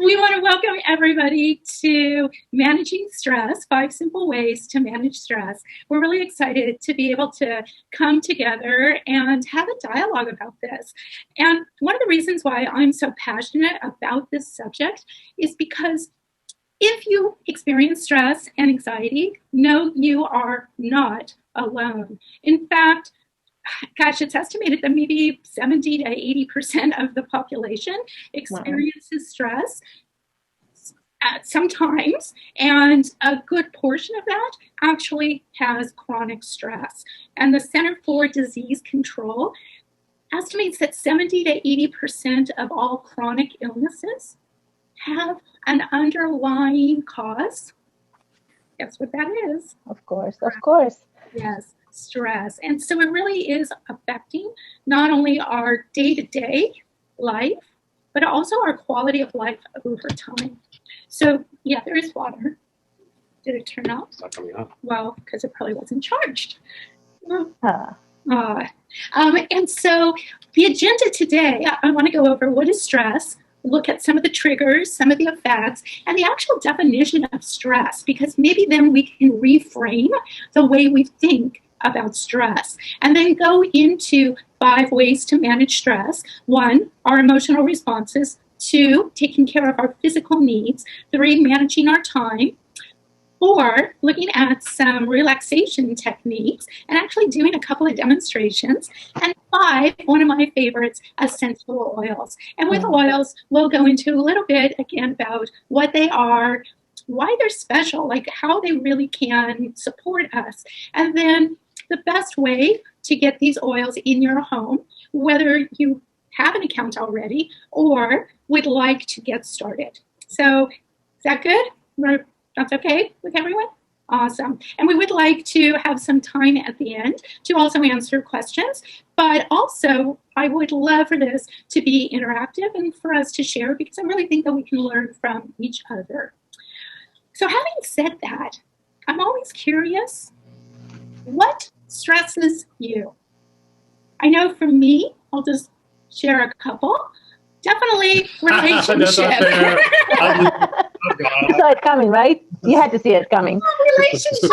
We want to welcome everybody to Managing Stress, 5 Simple Ways to Manage Stress. We're really excited to be able to come together and have a dialogue about this. And one of the reasons why I'm so passionate about this subject is because if you experience stress and anxiety, no, you are not alone. In fact, gosh, it's estimated that maybe 70 to 80% of the population experiences stress sometimes, and a good portion of that actually has chronic stress. And the Center for Disease Control estimates that 70 to 80% of all chronic illnesses have an underlying cause. Guess what that is? Of course. Yes, stress. And so it really is affecting not only our day-to-day life, but also our quality of life over time. So, yeah, there is water. Did it turn off? It's not coming up. Well, because it probably wasn't charged. And so the agenda today, I want to go over what is stress, look at some of the triggers, some of the effects, and the actual definition of stress, because maybe then we can reframe the way we think about stress, and then go into 5 ways to manage stress. 1, our emotional responses. 2, taking care of our physical needs. 3, managing our time. 4, looking at some relaxation techniques and actually doing a couple of demonstrations. And 5, one of my favorites, essential oils. And with oils, we'll go into a little bit again about what they are, why they're special, like how they really can support us. And then the best way to get these oils in your home, whether you have an account already or would like to get started. So is that good? That's okay with everyone? Awesome. And we would like to have some time at the end to also answer questions, but also I would love for this to be interactive and for us to share, because I really think that we can learn from each other. So having said that, I'm always curious, what stresses you? I know for me, I'll just share a couple. Definitely relationship. You saw it coming, right? You had to see it coming. Relationship,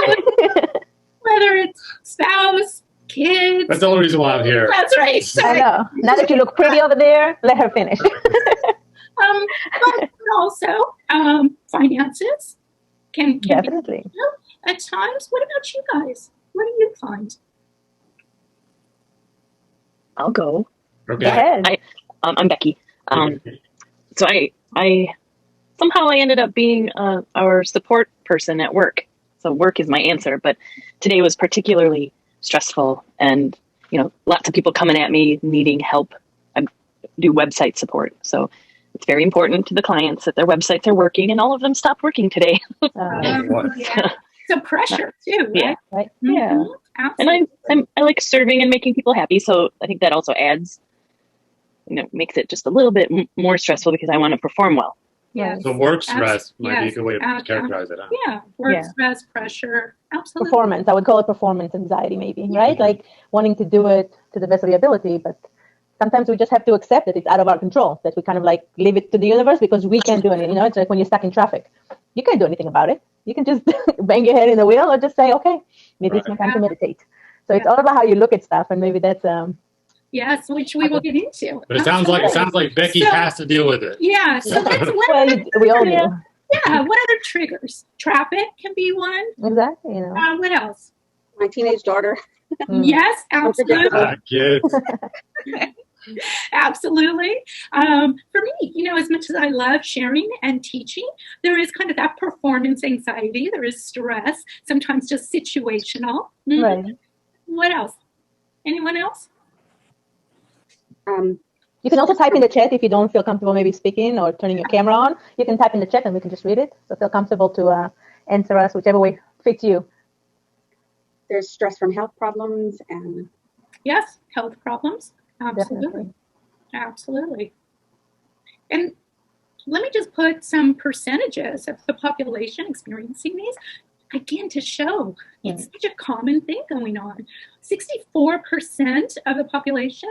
whether it's spouse, kids. That's the only reason why I'm here. That's right. I know. Now that you look pretty over there, let her finish. But also, finances can Definitely. be at times. What about you guys? What do you find? I'll go. Okay. Go ahead. I'm Becky. So I somehow I ended up being our support person at work. So work is my answer, but today was particularly stressful, and lots of people coming at me needing help. I do website support, so it's very important to the clients that their websites are working, and all of them stopped working today. Yeah. So pressure too, right? Yeah. Right. Mhm. Yeah. Absolutely. And I like serving and making people happy, so I think that also adds, makes it just a little bit more stressful because I want to perform well. Yes. So work stress might be a Yes. good way to characterize it. Huh? Yeah. Work Yeah. stress, pressure. Absolutely. Performance. I would call it performance anxiety, maybe, right? Like wanting to do it to the best of your ability, but sometimes we just have to accept that it's out of our control, that we kind of like leave it to the universe because we can't do anything. It's like when you're stuck in traffic. You can't do anything about it. You can just bang your head in the wheel or just say, okay, maybe it's my time to meditate. So it's all about how you look at stuff, and maybe that's Yes, which we will get into. But it sounds like Becky has to deal with it. Yeah. So let's well, we all do. Yeah. What other triggers? Traffic can be one. Exactly. What else? My teenage daughter. Yes, absolutely. Kids. Absolutely. For me, as much as I love sharing and teaching, there is kind of that performance anxiety. There is stress, sometimes just situational. Right. What else? Anyone else? You can also type in the chat if you don't feel comfortable maybe speaking or turning your camera on. You can type in the chat and we can just read it. So feel comfortable to answer us whichever way fits you. There's stress from health problems and Yes, health problems. Absolutely. Definitely. Absolutely. And let me just put some percentages of the population experiencing these, again, to show it's such a common thing going on. 64% of the population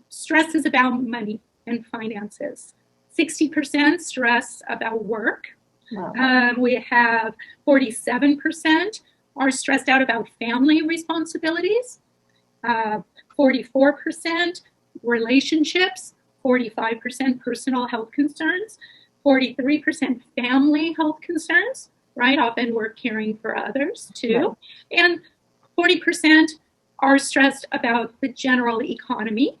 stresses about money and finances. 60% stress about work. Wow. We have 47% are stressed out about family responsibilities, 44% relationships, 45% personal health concerns, 43% family health concerns, right? Often we're caring for others too. Right. And 40% are stressed about the general economy.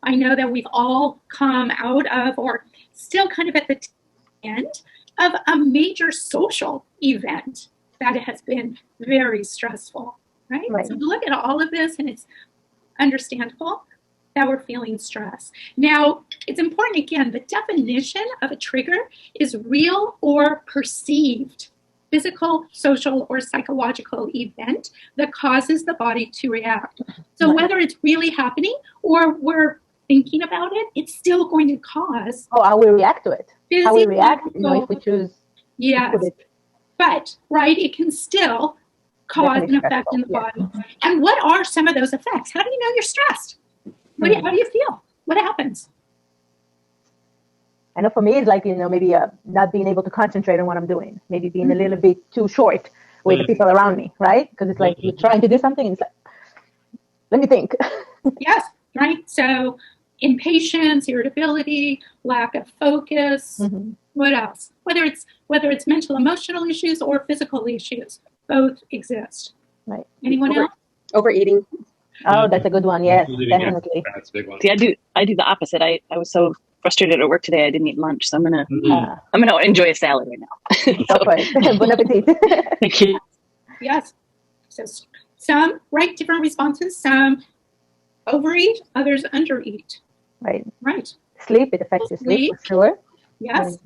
I know that we've all come out of, or still kind of at the end of, a major social event that has been very stressful, right? So look at all of this, and it's understandable that we're feeling stress. Now, it's important, again, the definition of a trigger is real or perceived physical, social, or psychological event that causes the body to react. So whether it's really happening or we're thinking about it, it's still going to cause. Oh, how we react to it. How we react, if we choose. Yes. But, right, it can still cause an effect in the body. And what are some of those effects? How do you know you're stressed? How do you feel? What happens? I know for me, it's like, maybe not being able to concentrate on what I'm doing. Maybe being a little bit too short with the people around me, right? Because it's like you're trying to do something and it's like, let me think. Yes, right. So impatience, irritability, lack of focus. What else? Whether it's mental, emotional issues or physical issues, both exist. Right. Anyone else? Overeating. Oh, that's a good one. Yes, definitely. That's a big one. See, I do the opposite. I was so frustrated at work today. I didn't eat lunch, so I'm gonna enjoy a salad right now. Go for it. Bon appetit. Thank you. Yes. So some different responses. Some overeat, others undereat. Right. Sleep, it affects your sleep for sure. Yes.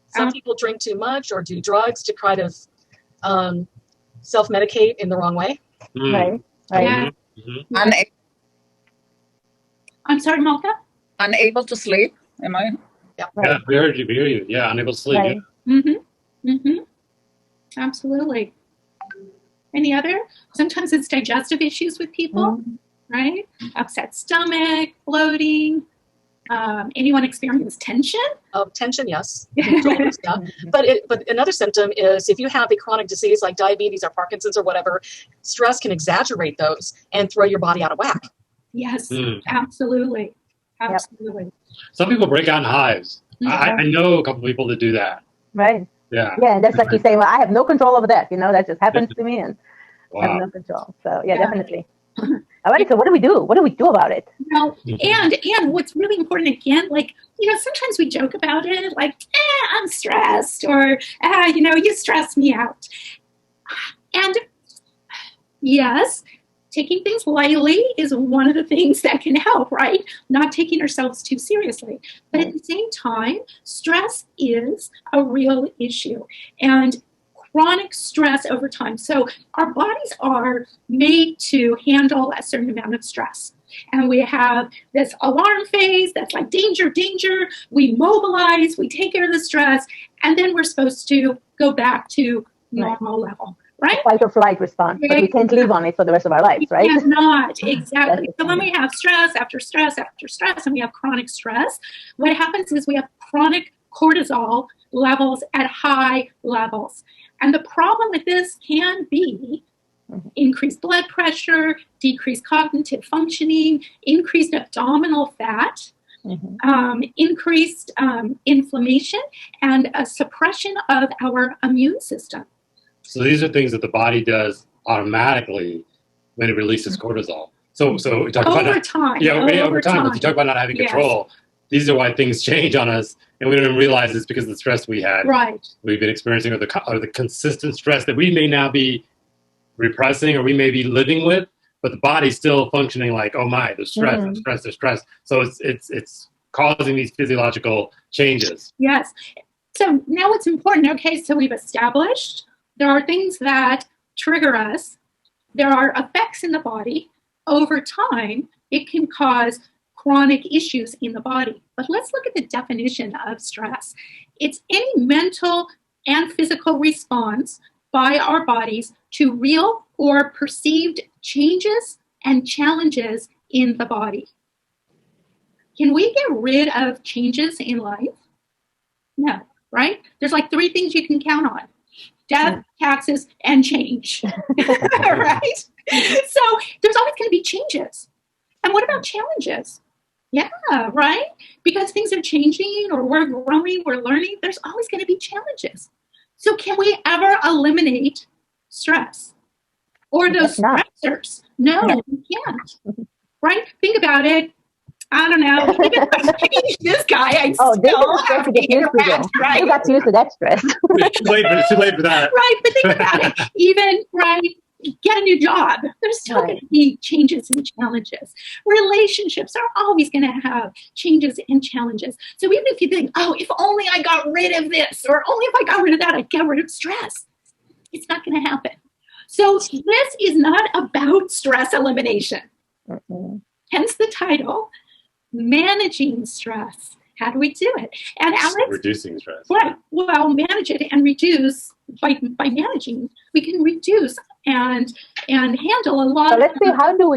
Some people drink too much or do drugs to kind of self-medicate in the wrong way. Right. Yeah. I'm sorry, Malka? Unable to sleep, am I? Yeah, we heard you. Yeah, unable to sleep. Right. Absolutely. Any other? Sometimes it's digestive issues with people, right? Upset stomach, bloating. Anyone experience tension? Tension, yes. Yeah. But another symptom is if you have a chronic disease like diabetes or Parkinson's or whatever, stress can exaggerate those and throw your body out of whack. Yes, absolutely. Absolutely. Some people break out in hives. I know a couple people that do that. Right. Yeah. Yeah, and that's like you say, well, I have no control over that. That just happens to me and I have no control. So definitely. All right, so what do we do? What do we do about it? Well, and what's really important again, sometimes we joke about it, I'm stressed, or you stress me out. And yes, taking things lightly is one of the things that can help, right? Not taking ourselves too seriously. But at the same time, stress is a real issue. And chronic stress over time. So our bodies are made to handle a certain amount of stress. And we have this alarm phase that's like danger, danger. We mobilize, we take care of the stress, and then we're supposed to go back to normal level, right? Fight or flight response, but we can't live on it for the rest of our lives, right? We cannot, exactly. So when we have stress after stress after stress, and we have chronic stress, what happens is we have chronic cortisol levels at high levels. And the problem with this can be increased blood pressure, decreased cognitive functioning, increased abdominal fat, increased inflammation, and a suppression of our immune system. So these are things that the body does automatically when it releases cortisol. So we talk over about time. Yeah, over time. If you talk about not having control, these are why things change on us, and we don't even realize it's because of the stress we had. Right. We've been experiencing, or the consistent stress that we may now be repressing, or we may be living with, but the body's still functioning like, oh my, there's stress, there's stress. So it's causing these physiological changes. Yes. So now it's important. Okay, so we've established there are things that trigger us. There are effects in the body. Over time, it can cause chronic issues in the body. But let's look at the definition of stress. It's any mental and physical response by our bodies to real or perceived changes and challenges in the body. Can we get rid of changes in life? No, right? There's like three things you can count on: death, taxes, and change. Right? So there's always going to be changes. And what about challenges? Yeah, right? Because things are changing or we're growing, we're learning, there's always going to be challenges. So can we ever eliminate stress or those stressors? No, we can't. Right? Think about it. I don't know. Even if I change this guy, I This still is have to to get used to, interact, though. right? You got used to that stress. It's too late for that. Right, but think about it. Even, right, get a new job. There's still going to be changes and challenges. Relationships are always going to have changes and challenges. So even if you think, oh, if only I got rid of this, or only if I got rid of that, I'd get rid of stress. It's not going to happen. So this is not about stress elimination. Hence the title, Managing Stress. How do we do it? And Alex, Reducing stress. right? Well, manage it and reduce by managing. We can reduce and handle a lot. So let's see, how can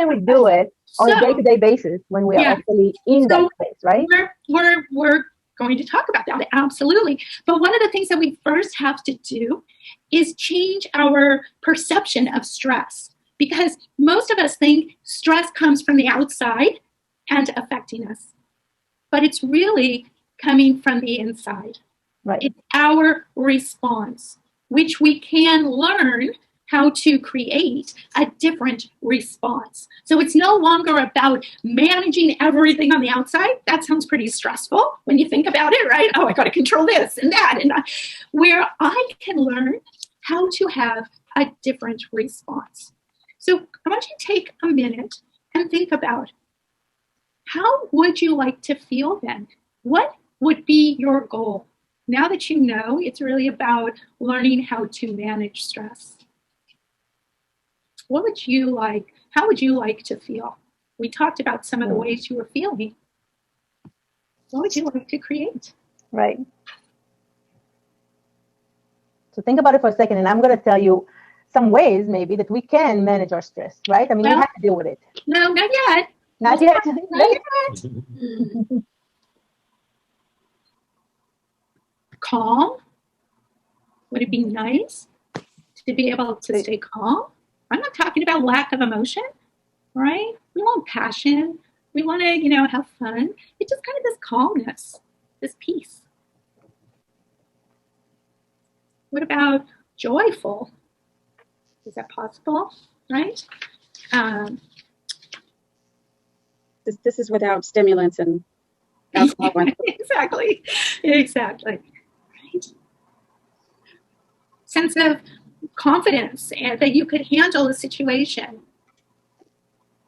we do it on a day-to-day basis when we are actually in that space, right? We're going to talk about that, absolutely. But one of the things that we first have to do is change our perception of stress, because most of us think stress comes from the outside and affecting us, but it's really coming from the inside. Right. It's our response, which we can learn how to create a different response. So it's no longer about managing everything on the outside. That sounds pretty stressful when you think about it, right? Oh, I got to control this and that. And where I can learn how to have a different response. So I want you to take a minute and think about, how would you like to feel then? What would be your goal? Now that you know, it's really about learning how to manage stress. What would you like? How would you like to feel? We talked about some of the ways you were feeling. What would you like to create? Right. So think about it for a second, and I'm going to tell you some ways maybe that we can manage our stress, right? I mean, we have to deal with it. No, not yet. Not yet. Not yet. Calm. Would it be nice to be able to stay calm? I'm not talking about lack of emotion, right? We want passion. We want to, have fun. It's just kind of this calmness, this peace. What about joyful? Is that possible, right? This is without stimulants and alcohol. Exactly. Right. Sense of confidence and that you could handle a situation.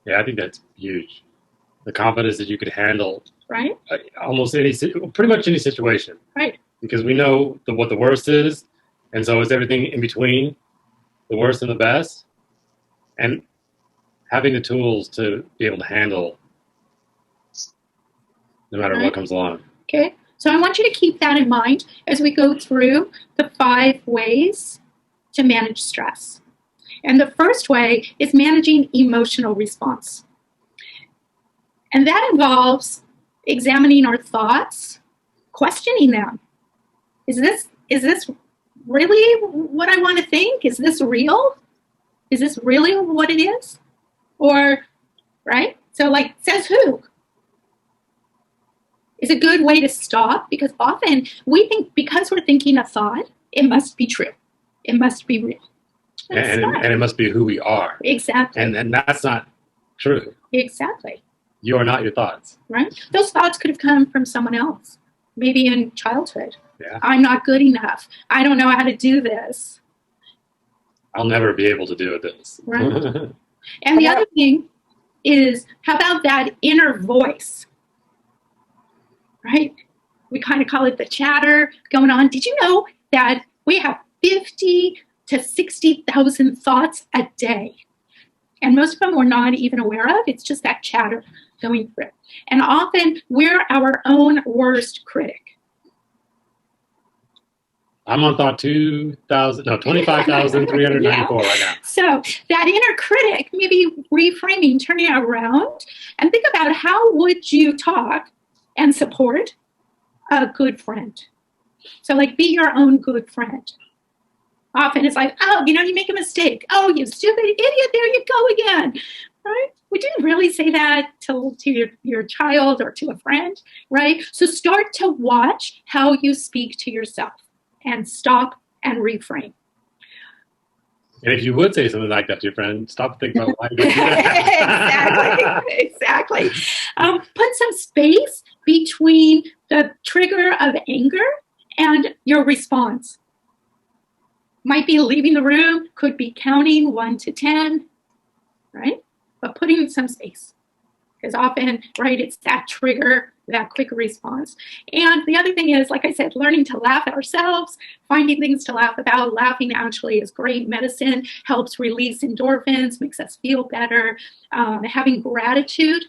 Yeah, I think that's huge. The confidence that you could handle, right? Almost pretty much any situation. Right. Because we know what the worst is, and so it's everything in between the worst and the best, and having the tools to be able to handle no matter what comes along. Okay, so I want you to keep that in mind as we go through the 5 ways to manage stress. And the first way is managing emotional response. And that involves examining our thoughts, questioning them. Is this really what I want to think? Is this real? Is this really what it is? Or, right? So like, says who? Is a good way to stop, because often we think because we're thinking a thought, it must be true. It must be real. And it must be who we are. Exactly. And that's not true. Exactly. You are not your thoughts. Right? Those thoughts could have come from someone else, maybe in childhood. Yeah. I'm not good enough. I don't know how to do this. I'll never be able to do this. Right. And the other thing is, how about that inner voice? Right? We kind of call it the chatter going on. Did you know that we have 50 to 60,000 thoughts a day? And most of them we're not even aware of. It's just that chatter going through. And often we're our own worst critic. I'm on thought 25,394 right now. So that inner critic, maybe reframing, turning it around, and think about how would you talk and support a good friend, So like, be your own good friend. Often it's like, oh, you make a mistake. Oh, you stupid idiot, there you go again. Right? We didn't really say that to your child or to a friend, right? So start to watch how you speak to yourself and stop and reframe. And if you would say something like that to your friend, stop thinking about why you would do that. Exactly. Put some space between the trigger of anger and your response. Might be leaving the room, could be counting 1 to 10, right? But putting some space. Because often, right, it's that trigger, that quick response. And the other thing is, like I said, learning to laugh at ourselves, finding things to laugh about. Laughing actually is great medicine, helps release endorphins, makes us feel better. Having gratitude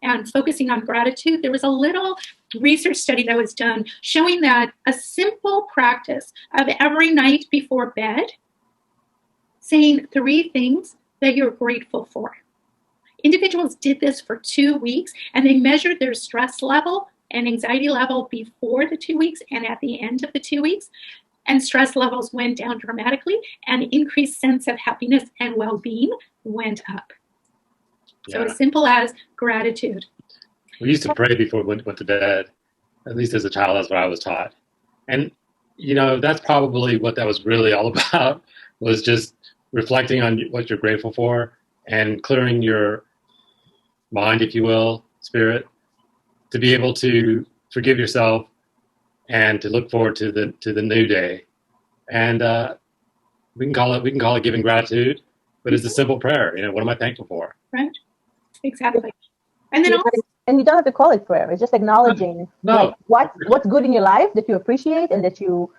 and focusing on gratitude. There was a little research study that was done showing that a simple practice of every night before bed, saying 3 things that you're grateful for. Individuals did this for 2 weeks, and they measured their stress level and anxiety level before the 2 weeks and at the end of the 2 weeks. And stress levels went down dramatically, and increased sense of happiness and well-being went up. So as simple as gratitude. We used to pray before we went to bed. At least as a child, that's what I was taught. And, that's probably what that was really all about, was just reflecting on what you're grateful for and clearing your mind, if you will, spirit, to be able to forgive yourself and to look forward to the new day. And we can call it giving gratitude, but it's a simple prayer. What am I thankful for? Right. Exactly. And then also, and you don't have to call it prayer. It's just acknowledging like what's good in your life that you appreciate and that you're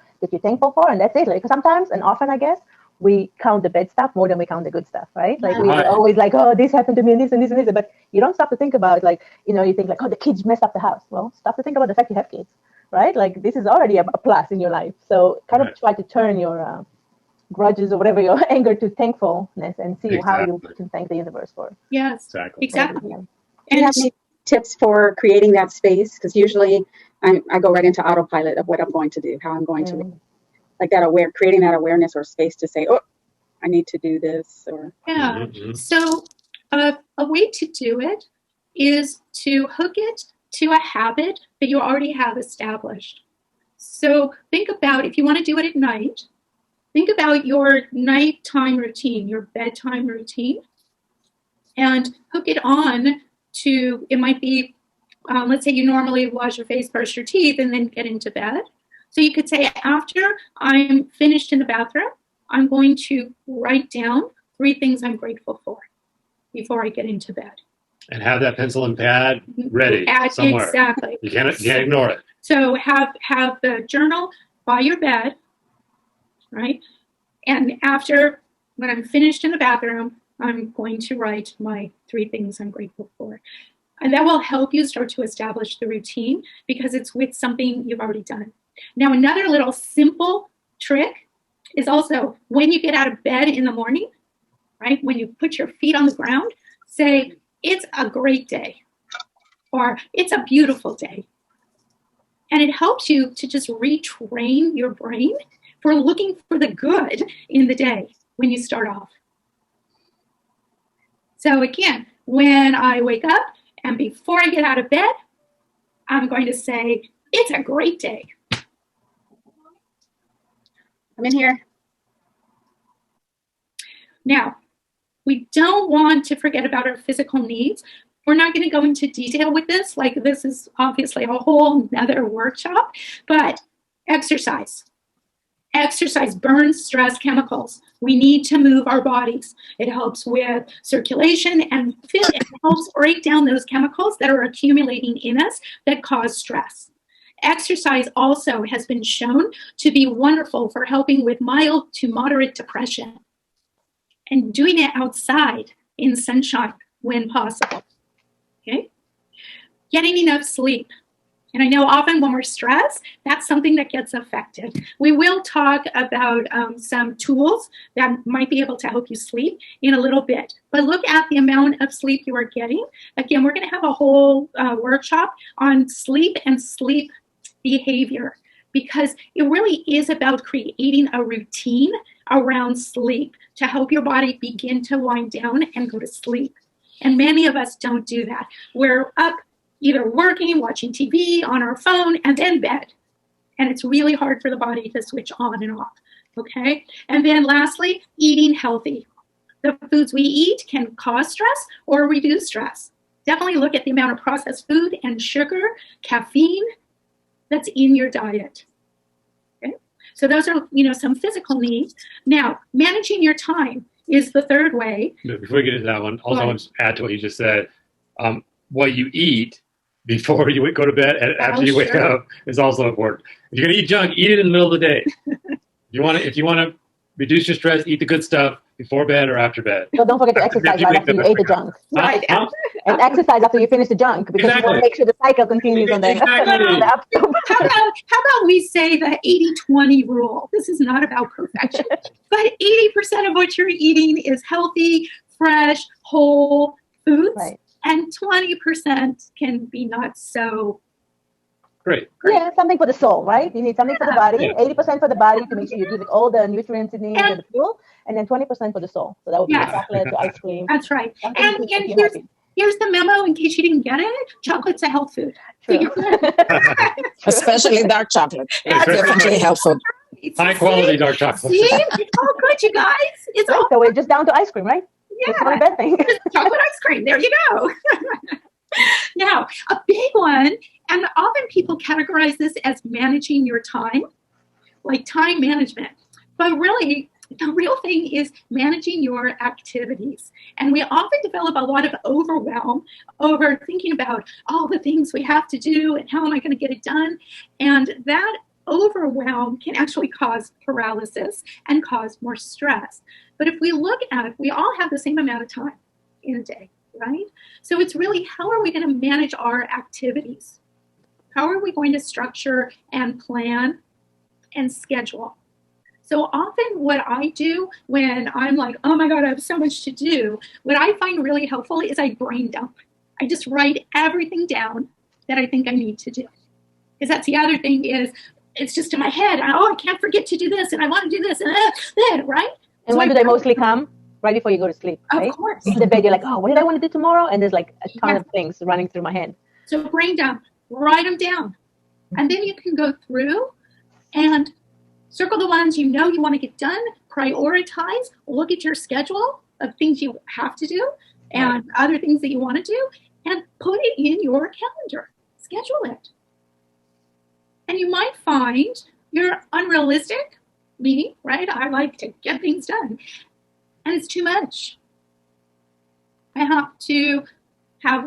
thankful for, and that's it. Like sometimes and often, I guess, we count the bad stuff more than we count the good stuff, right? Like we're always like, oh, this happened to me and this and this and this, but you don't stop to think about like, you think like, oh, the kids messed up the house. Well, stop to think about the fact you have kids, right? Like this is already a plus in your life. So kind of try to turn your grudges or whatever, your anger to thankfulness and see how you can thank the universe for. Yes, exactly. Do you have any tips for creating that space? Because usually I go right into autopilot of what I'm going to do, how I'm going to, like that creating that awareness or space to say, oh, I need to do this. Or So a way to do it is to hook it to a habit that you already have established. So think about, if you want to do it at night, think about your nighttime routine, your bedtime routine, and hook it on to, it might be, let's say you normally wash your face, brush your teeth, and then get into bed. So you could say, after I'm finished in the bathroom, I'm going to write down 3 things I'm grateful for before I get into bed. And have that pencil and pad ready somewhere. Exactly. You can't ignore it. So have the journal by your bed, right? And after, when I'm finished in the bathroom, I'm going to write my 3 things I'm grateful for. And that will help you start to establish the routine because it's with something you've already done. Now, another little simple trick is also when you get out of bed in the morning, right? When you put your feet on the ground, say, it's a great day, or it's a beautiful day. And it helps you to just retrain your brain for looking for the good in the day when you start off. So again, when I wake up and before I get out of bed, I'm going to say, it's a great day. I'm in here. Now, we don't want to forget about our physical needs. We're not going to go into detail with this. Like, this is obviously a whole nother workshop, but exercise. Exercise burns stress chemicals. We need to move our bodies. It helps with circulation and it helps break down those chemicals that are accumulating in us that cause stress. Exercise also has been shown to be wonderful for helping with mild to moderate depression. And doing it outside in sunshine when possible. Okay? Getting enough sleep. And I know often when we're stressed, that's something that gets affected. We will talk about some tools that might be able to help you sleep in a little bit. But look at the amount of sleep you are getting. Again, we're going to have a whole workshop on sleep and sleep behavior. because it really is about creating a routine around sleep to help your body begin to wind down and go to sleep. And many of us don't do that. We're up either working, watching TV, on our phone, and then bed. And it's really hard for the body to switch on and off. Okay? And then lastly, eating healthy. The foods we eat can cause stress or reduce stress. Definitely look at the amount of processed food and sugar, caffeine that's in your diet. Okay? So those are, some physical needs. Now, managing your time is the third way. Before we get into that one, also I want to add to what you just said. What you eat before you go to bed and after you wake up is also important. If you're going to eat junk, eat it in the middle of the day. If you want to reduce your stress, eat the good stuff before bed or after bed. So don't forget to exercise right after you ate the junk. Right. And exercise after you finish the junk, because you want to make sure the cycle continues on the How about we say the 80-20 rule? This is not about perfection, but 80% of what you're eating is healthy, fresh, whole foods, Right. and 20% can be not so Great. Yeah, something for the soul, right? You need something for the body, Yeah. 80% for the body to make sure you give it all the nutrients it needs and the fuel, and then 20% for the soul. So that would be Yes. chocolate to ice cream. That's right. Something And to keep you here's, happy. here's the memo in case you didn't get it. Chocolate's a health food. True. Especially dark chocolate. It's definitely helpful. High quality dark chocolate. See? It's all good, you guys. It's all So we're just down to ice cream, right? It's not a bad thing. chocolate ice cream. There you go. Now, a big one, and often people categorize this as managing your time, like time management. But really, the real thing is managing your activities. And we often develop a lot of overwhelm over thinking about all the things we have to do and how am I going to get it done. And that overwhelm can actually cause paralysis and cause more stress. But if we look at it, we all have the same amount of time in a day, right? So it's really, how are we going to manage our activities? How are we going to structure and plan and schedule? So often what I do when I'm like, oh my God, I have so much to do, what I find really helpful is I brain dump. I just write everything down that I think I need to do. Because that's the other thing is, it's just in my head. I can't forget to do this, and I want to do this, and then, right? And when do they mostly come? Right before you go to sleep, right? Of course. In the bed, you're like, oh, what did I want to do tomorrow? And there's like a ton of things running through my head. So brain dump, write them down. And then you can go through and circle the ones you know you want to get done, prioritize, look at your schedule of things you have to do and other things that you want to do, and put it in your calendar. Schedule it. And you might find you're unrealistic, me, right? I like to get things done. And it's too much. I have to have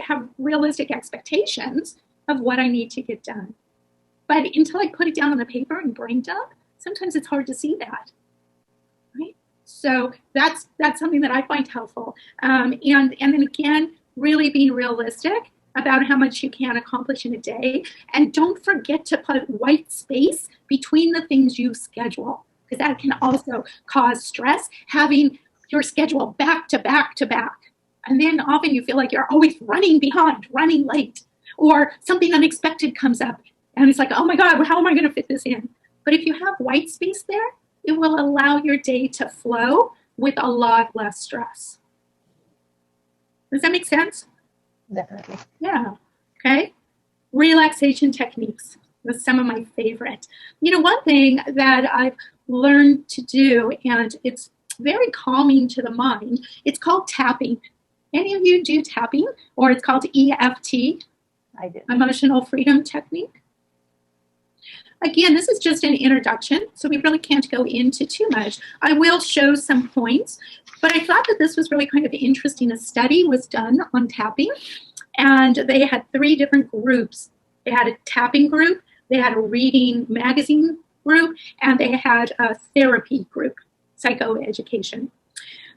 have realistic expectations of what I need to get done. But until I put it down on the paper and brain dump, sometimes it's hard to see that, right? So that's something that I find helpful. And then again, really being realistic about how much you can accomplish in a day. And don't forget to put white space between the things you schedule, because that can also cause stress, having your schedule back to back to back. And then often you feel like you're always running behind, running late, or something unexpected comes up. And it's like, oh my God, how am I going to fit this in? But if you have white space there, it will allow your day to flow with a lot less stress. Does that make sense? Definitely. Yeah. Okay. Relaxation techniques was some of my favorite. One thing that I've learned to do, and it's very calming to the mind, it's called tapping. Any of you do tapping? Or it's called EFT, I do. Emotional Freedom Technique. Again, this is just an introduction, so we really can't go into too much. I will show some points, but I thought that this was really kind of interesting. A study was done on tapping, and they had 3 different groups. They had a tapping group, they had a reading magazine group, and they had a therapy group, psychoeducation.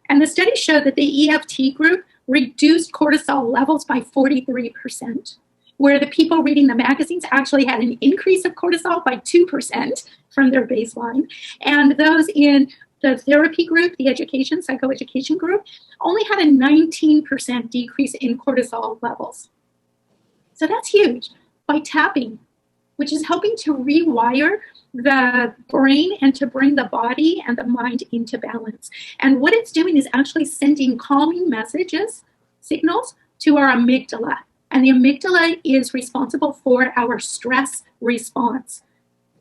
And the study showed that the EFT group reduced cortisol levels by 43%. Where the people reading the magazines actually had an increase of cortisol by 2% from their baseline. And those in the therapy group, the psychoeducation group, only had a 19% decrease in cortisol levels. So that's huge. By tapping, which is helping to rewire the brain and to bring the body and the mind into balance. And what it's doing is actually sending calming messages, signals to our amygdala. And the amygdala is responsible for our stress response.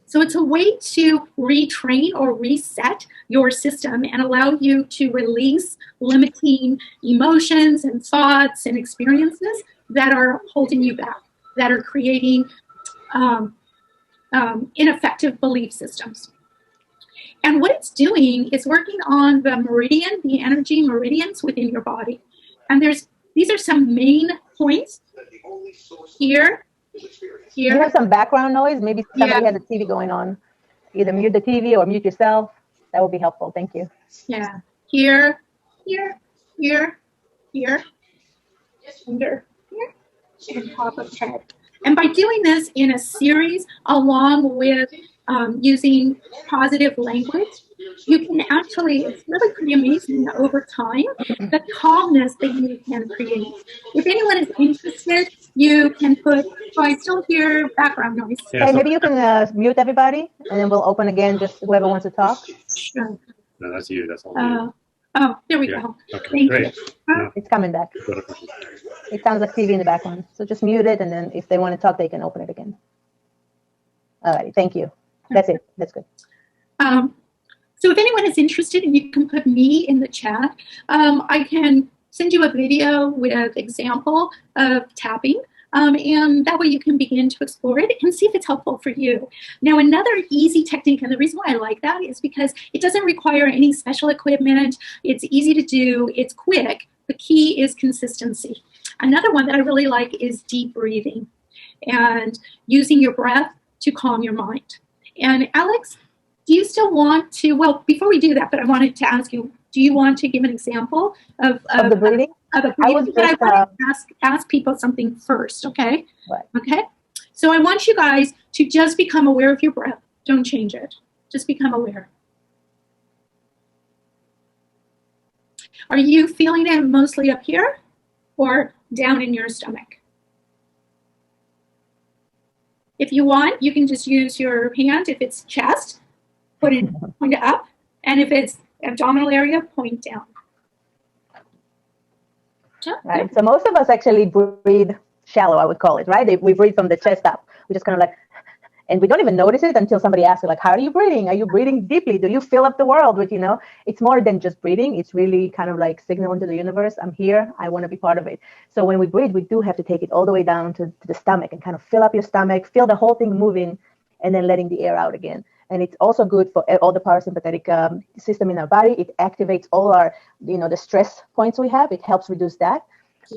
So it's a way to retrain or reset your system and allow you to release limiting emotions and thoughts and experiences that are holding you back, that are creating ineffective belief systems. And what it's doing is working on the energy meridians within your body. And these are some main points here. You have some background noise. Maybe somebody has a TV going on. Either mute the TV or mute yourself. That would be helpful. Thank you. Yeah. Here, under, here, and top of head. And by doing this in a series, along with using positive language, you can actually, it's really pretty amazing over time, the calmness that you can create. If anyone is interested, you can put, I still hear background noise. Okay, maybe you can mute everybody, and then we'll open again, just whoever wants to talk. Sure. No, that's you. That's all you. There we Yeah. go. Okay, Thank great. you. It's coming back. It sounds like TV in the background. So just mute it, and then if they want to talk, they can open it again. All right, thank you. That's it. That's good. So if anyone is interested, and you can put me in the chat, I can send you a video with example of tapping. And that way you can begin to explore it and see if it's helpful for you. Now, another easy technique, and the reason why I like that is because it doesn't require any special equipment. It's easy to do. It's quick. The key is consistency. Another one that I really like is deep breathing and using your breath to calm your mind. And Alex, do you still want to, well, before we do that, but I wanted to ask you, do you want to give an example of the breathing? Of a breathing? But I want to ask people something first, okay? Right. Okay? So I want you guys to just become aware of your breath. Don't change it. Just become aware. Are you feeling it mostly up here or down in your stomach? If you want, you can just use your hand. If it's chest, point it up. And if it's abdominal area, point down. Right. So most of us actually breathe shallow, I would call it, right? We breathe from the chest up. We just kind of like, and we don't even notice it until somebody asks you, like, how are you breathing? Are you breathing deeply? Do you fill up the world with, it's more than just breathing. It's really kind of like signaling to the universe, I'm here. I want to be part of it. So when we breathe, we do have to take it all the way down to the stomach and kind of fill up your stomach, feel the whole thing moving, and then letting the air out again. And it's also good for all the parasympathetic system in our body. It activates all our, the stress points we have. It helps reduce that,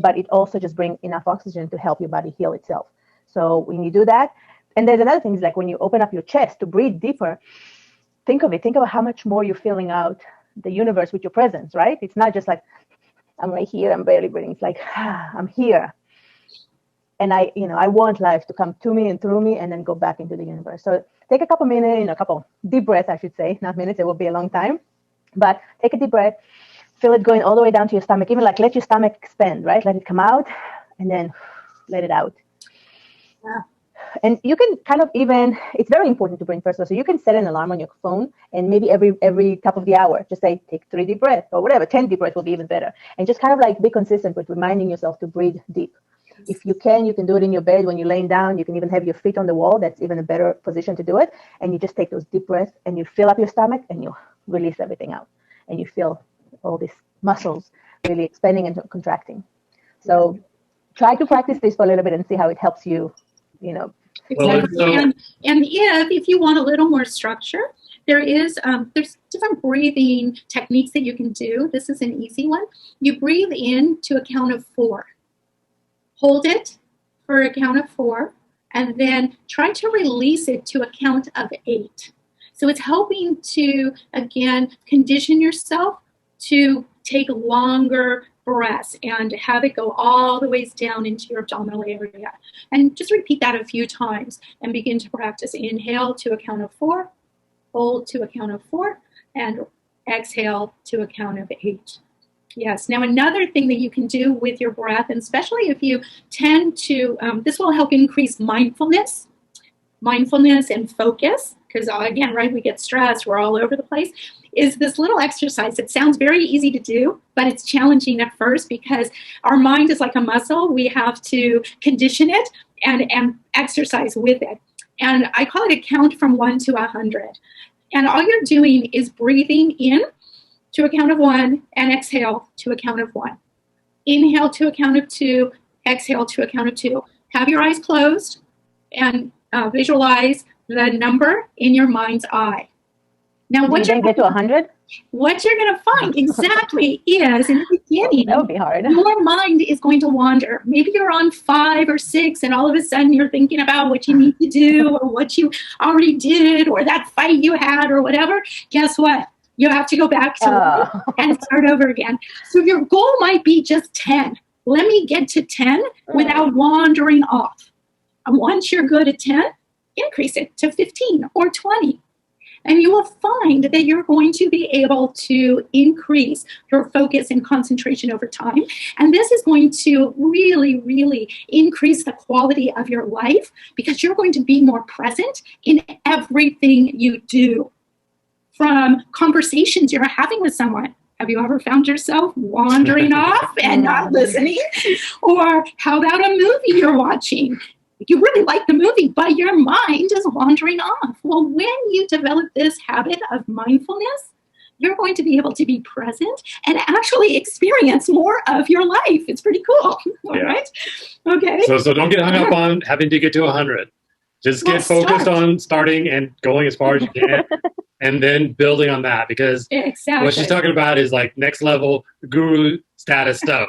but it also just brings enough oxygen to help your body heal itself. So when you do that, and there's another thing is like when you open up your chest to breathe deeper, think of how much more you're filling out the universe with your presence, right? It's not just like, I'm right here, I'm barely breathing. It's like, I'm here. And I want life to come to me and through me and then go back into the universe. So take a couple minutes, a couple deep breaths, I should say, not minutes, it will be a long time. But take a deep breath, feel it going all the way down to your stomach, even like let your stomach expand, right? Let it come out and then let it out. Yeah. And you can kind of it's very important to breathe first. So you can set an alarm on your phone and maybe every top of the hour, just say, take 3 deep breaths or whatever, 10 deep breaths will be even better. And just kind of like be consistent with reminding yourself to breathe deep. If you can do it in your bed when you're laying down. You can even have your feet on the wall. That's even a better position to do it. And you just take those deep breaths and you fill up your stomach and you release everything out. And you feel all these muscles really expanding and contracting. So try to practice this for a little bit and see how it helps you, Exactly. Well, and if you want a little more structure, there's different breathing techniques that you can do. This is an easy one. You breathe in to a count of 4. Hold it for a count of 4, and then try to release it to a count of 8. So it's helping to, again, condition yourself to take longer breaths and have it go all the ways down into your abdominal area. And just repeat that a few times and begin to practice. Inhale to a count of 4, hold to a count of 4, and exhale to a count of 8. Yes. Now, another thing that you can do with your breath, and especially if you tend to, this will help increase mindfulness. mindfulness and focus, because again, right, we get stressed, we're all over the place, is this little exercise. It sounds very easy to do, but it's challenging at first because our mind is like a muscle. We have to condition it and exercise with it. And I call it a count from 1 to 100. And all you're doing is breathing in to a count of 1 and exhale to a count of 1. Inhale to a count of 2, exhale to a count of 2. Have your eyes closed and visualize the number in your mind's eye. Now, You didn't get to 100? what you're going to find exactly is, in the beginning, That would be hard. your mind is going to wander. Maybe you're on 5 or 6, and all of a sudden you're thinking about what you need to do or what you already did or that fight you had or whatever. Guess what? You have to go back to and start over again. So your goal might be just 10. Let me get to 10 without wandering off. And once you're good at 10, increase it to 15 or 20. And you will find that you're going to be able to increase your focus and concentration over time. And this is going to really, really increase the quality of your life because you're going to be more present in everything you do. From conversations you're having with someone. Have you ever found yourself wandering off and not listening? Or how about a movie you're watching? You really like the movie, but your mind is wandering off. Well, when you develop this habit of mindfulness, you're going to be able to be present and actually experience more of your life. It's pretty cool, all right? Okay. So don't get hung up on having to get to 100. Just get Well, focused start. on starting and going as far as you can, and then building on that. Because Exactly. what she's talking about is like next level guru status stuff,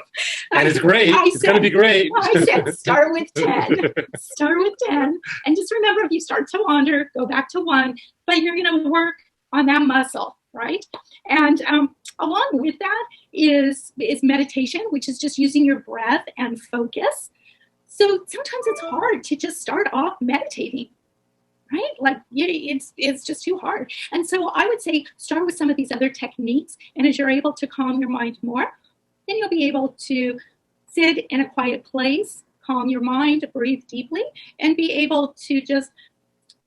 and it's great. It's going to be great. I said start with 10. Start with 10. And just remember, if you start to wander, go back to 1. But you're going to work on that muscle, right? And along with that is meditation, which is just using your breath and focus. So sometimes it's hard to just start off meditating, right? Like it's just too hard. And so I would say start with some of these other techniques. And as you're able to calm your mind more, then you'll be able to sit in a quiet place, calm your mind, breathe deeply, and be able to just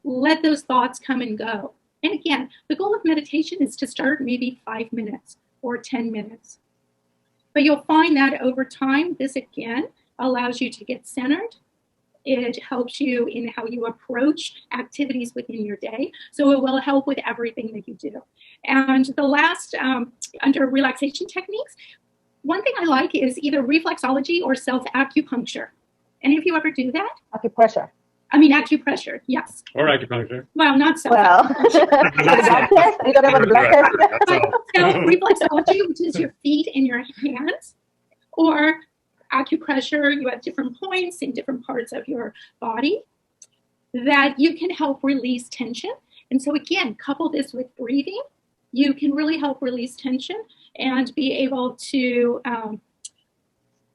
let those thoughts come and go. And again, the goal of meditation is to start maybe 5 minutes or 10 minutes. But you'll find that over time, this again allows you to get centered. It helps you in how you approach activities within your day. So it will help with everything that you do. And the last, under relaxation techniques, one thing I like is either reflexology or self-acupuncture. Any of you ever do that? Acupressure. I mean, acupressure, yes. Or acupuncture. Well, not self. Well, blood test? You don't have a blood test? That's all. Reflexology, which is your feet and your hands, or acupressure, you have different points in different parts of your body that you can help release tension. And so again, couple this with breathing, you can really help release tension and be able to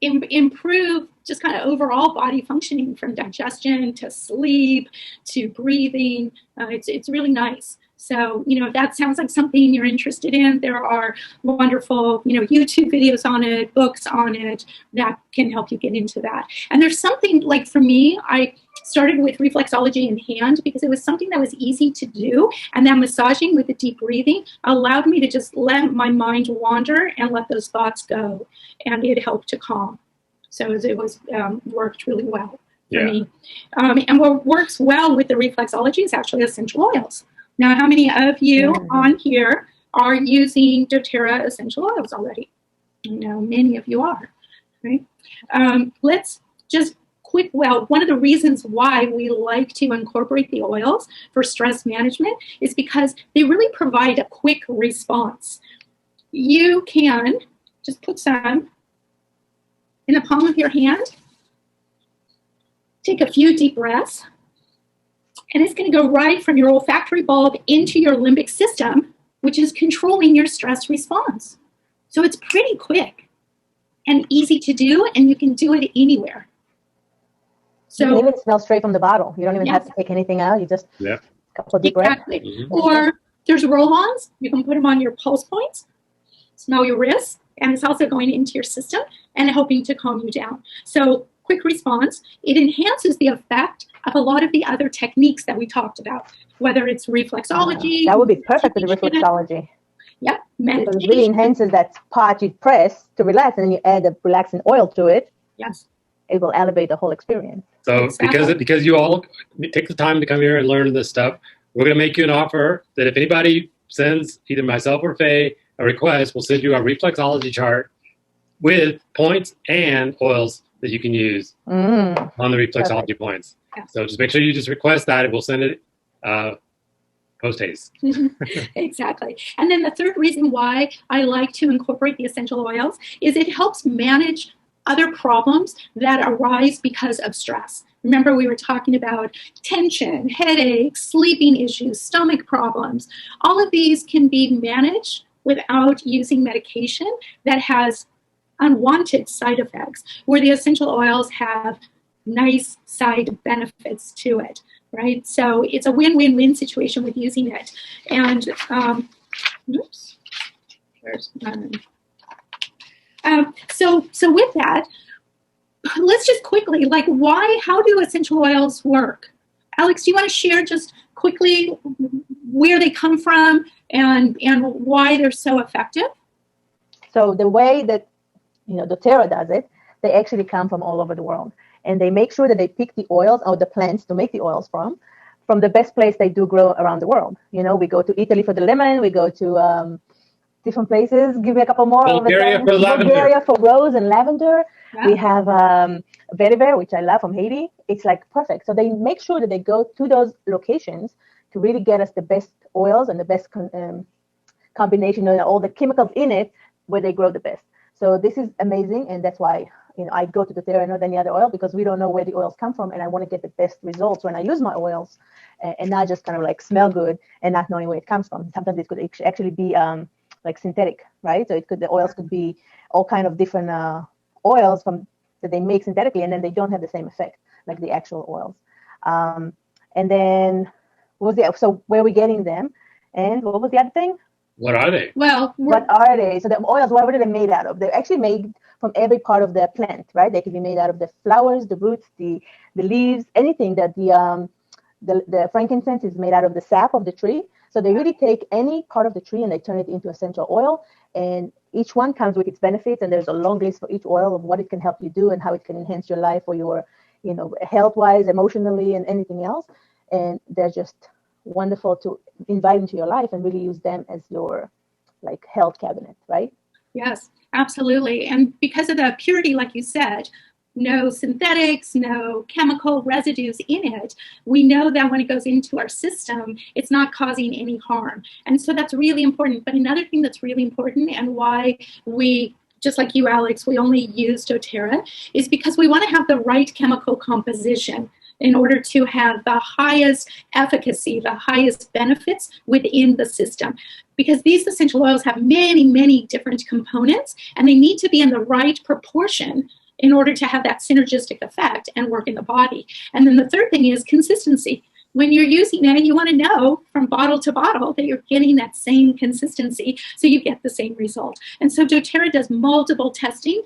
improve just kind of overall body functioning, from digestion to sleep to breathing. It's really nice. So, if that sounds like something you're interested in, there are wonderful, YouTube videos on it, books on it that can help you get into that. And there's something like, for me, I started with reflexology in hand because it was something that was easy to do. And that massaging with the deep breathing allowed me to just let my mind wander and let those thoughts go. And it helped to calm. So it was worked really well for me. And what works well with the reflexology is actually essential oils. Now, how many of you on here are using doTERRA essential oils already? I know many of you are, right? Let's just one of the reasons why we like to incorporate the oils for stress management is because they really provide a quick response. You can just put some in the palm of your hand, take a few deep breaths, and it's going to go right from your olfactory bulb into your limbic system, which is controlling your stress response. So it's pretty quick and easy to do, and you can do it anywhere. You can So even smell straight from the bottle. You don't even have to take anything out. You just a couple of deep breaths. exactly. Mhm. Or there's roll-ons. You can put them on your pulse points, smell your wrists, and it's also going into your system and helping to calm you down. So quick response. It enhances the effect of a lot of the other techniques that we talked about, whether it's reflexology. That would be perfect for the reflexology. Yep, So it really meditation. enhances that spot you press to relax, and then you add the relaxing oil to it. Yes. It will elevate the whole experience. So Exactly. because you all take the time to come here and learn this stuff, we're going to make you an offer that if anybody sends either myself or Faye a request, we'll send you a reflexology chart with points and oils that you can use on the reflexology points. Yeah. So just make sure you just request that, and we'll send it post haste. Exactly. And then the third reason why I like to incorporate the essential oils is it helps manage other problems that arise because of stress. Remember, we were talking about tension, headaches, sleeping issues, stomach problems. All of these can be managed without using medication that has unwanted side effects, where the essential oils have nice side benefits to it, right? So it's a win-win-win situation with using it. And oops, there's none. So with that, let's just quickly, like, how do essential oils work? Alex, do you want to share just quickly where they come from and why they're so effective? So the way that doTERRA does it, they actually come from all over the world, and they make sure that they pick the oils or the plants to make the oils from the best place they do grow around the world. We go to Italy for the lemon, we go to different places. Give me a couple more. Bulgaria for lavender. Bulgaria for rose and lavender. Yeah. We have vetiver, which I love, from Haiti. It's like perfect. So they make sure that they go to those locations to really get us the best oils and the best combination of all the chemicals in it where they grow the best. So this is amazing, and that's why I go to doTERRA more than any other oil, because we don't know where the oils come from, and I want to get the best results when I use my oils, and not just kind of like smell good and not knowing where it comes from. Sometimes it could actually be like synthetic, right? So the oils could be all kind of different oils that they make synthetically, and then they don't have the same effect like the actual oils. And then so where are we getting them? And what was the other thing? What are they? Well, What are they? So the oils, what are they made out of? They're actually made from every part of the plant, right? They can be made out of the flowers, the roots, the leaves, anything that the frankincense is made out of the sap of the tree. So they really take any part of the tree and they turn it into essential oil. And each one comes with its benefits. And there's a long list for each oil of what it can help you do and how it can enhance your life or your, health-wise, emotionally, and anything else. And they're just wonderful to invite into your life and really use them as your like health cabinet, right? yes, absolutely. And because of the purity, like you said, no synthetics, no chemical residues in it, we know that when it goes into our system, it's not causing any harm. And so that's really important. But another thing that's really important, and why we, just like you, Alex, we only use doTERRA, is because we want to have the right chemical composition in order to have the highest efficacy, the highest benefits within the system. Because these essential oils have many, many different components, and they need to be in the right proportion in order to have that synergistic effect and work in the body. And then the third thing is consistency. When you're using it, you want to know from bottle to bottle that you're getting that same consistency so you get the same result. And so doTERRA does multiple testing,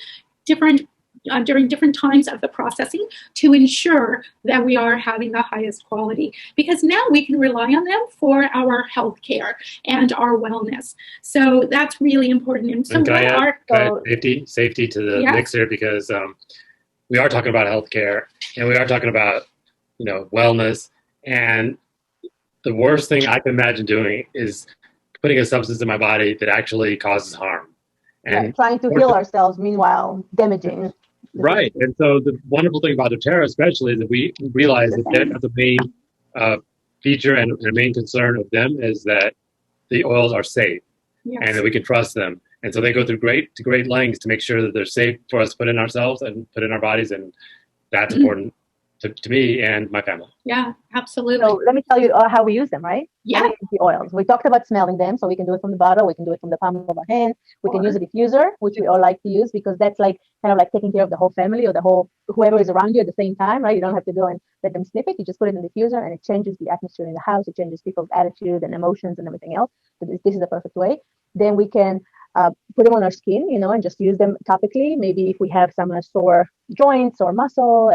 during different times of the processing to ensure that we are having the highest quality, because now we can rely on them for our health care and our wellness. So that's really important. And so And can I add So- safety to the Yeah. mix here, because we are talking about healthcare and we are talking about wellness, and the worst thing I can imagine doing is putting a substance in my body that actually causes harm. And Right, trying to heal ourselves, meanwhile damaging. right. And so the wonderful thing about doTERRA especially is that we realize that that's the main feature and the main concern of them is that the oils are safe and that we can trust them. And so they go through great lengths to make sure that they're safe for us to put in ourselves and put in our bodies. And that's important to me and my family. Yeah, absolutely. So let me tell you how we use them, right? Yeah. How we use the oils. We talked about smelling them, so we can do it from the bottle, we can do it from the palm of our hand, we can use a diffuser, which we all like to use because that's like kind of like taking care of the whole family or the whole whoever is around you at the same time, right? You don't have to go and let them sniff it. You just put it in the diffuser and it changes the atmosphere in the house. It changes people's attitude and emotions and everything else. So this is the perfect way. Then we can put them on our skin, and just use them topically. Maybe if we have some sore joints or muscle,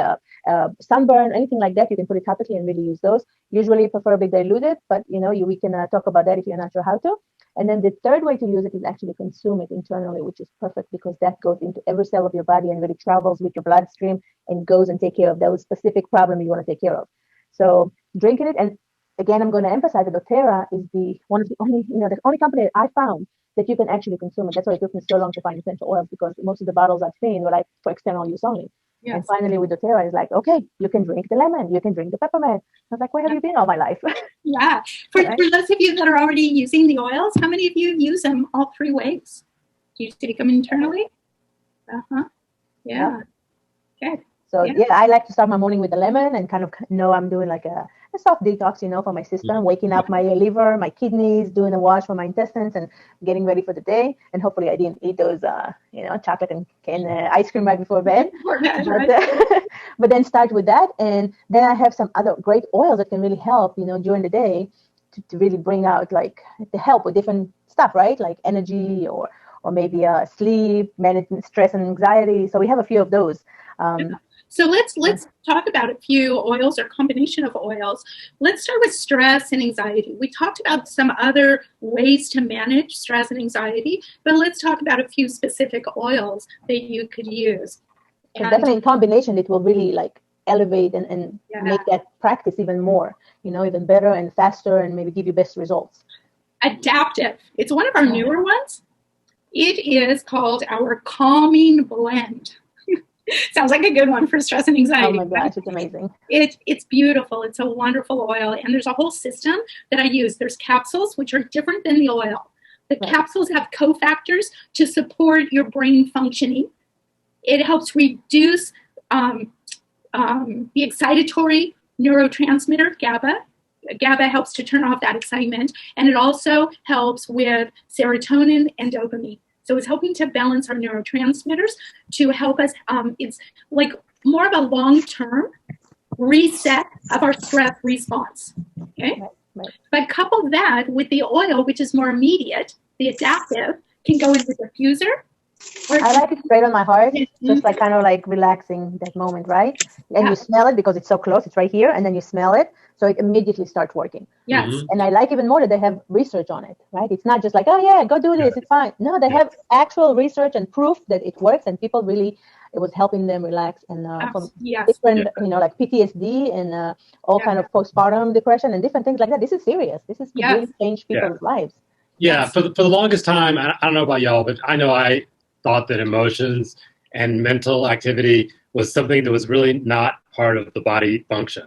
sunburn, anything like that, you can put it topically and really use those. Usually preferably diluted, but we can talk about that if you're not sure how to. And then the third way to use it is actually consume it internally, which is perfect because that goes into every cell of your body and really travels with your bloodstream and goes and take care of those specific problems you want to take care of. So drinking it, and again, I'm going to emphasize that doTERRA is the only company that I found that you can actually consume it. That's why it took me so long to find essential oils, because most of the bottles I've seen were like for external use only. Yes. And finally with doTERRA, it's like, okay, you can drink the lemon, you can drink the peppermint. I was like, where have you been all my life? Yeah. For those of you that are already using the oils, how many of you use them all three ways? Do you take them internally? Yeah. Good. So yeah, I like to start my morning with the lemon and kind of know I'm doing like a soft detox, for my system, waking up my liver, my kidneys, doing a wash for my intestines and getting ready for the day. And hopefully I didn't eat those, chocolate and ice cream right before bed. But then start with that. And then I have some other great oils that can really help, during the day to really bring out to help with different stuff, right? Like energy or maybe sleep, management, stress and anxiety. So we have a few of those. So let's talk about a few oils or combination of oils. Let's start with stress and anxiety. We talked about some other ways to manage stress and anxiety, but let's talk about a few specific oils that you could use. And definitely in combination, it will really elevate and make that practice even more, even better and faster and maybe give you best results. Adaptive. It's one of our newer ones. It is called our Calming Blend. Sounds like a good one for stress and anxiety. Oh my gosh, it's amazing. It's beautiful. It's a wonderful oil. And there's a whole system that I use. There's capsules, which are different than the oil. The capsules have cofactors to support your brain functioning. It helps reduce the excitatory neurotransmitter, GABA. GABA helps to turn off that excitement. And it also helps with serotonin and dopamine. So it's helping to balance our neurotransmitters to help us. It's like more of a long-term reset of our stress response. Okay, right. But couple that with the oil, which is more immediate, the adaptive can go in the diffuser. I like it straight on my heart, just kind of relaxing that moment, right? And you smell it because it's so close, it's right here, and then you smell it, so it immediately starts working. Yes. Mm-hmm. And I like even more that they have research on it, right? It's not just like, oh yeah, go do this, it's fine. No, they have actual research and proof that it works, and people really, it was helping them relax and from different, like PTSD and all kind of postpartum depression and different things like that. This is serious. This is really change people's lives. Yeah, for the longest time, I don't know about y'all, but I know I thought that emotions and mental activity was something that was really not part of the body function.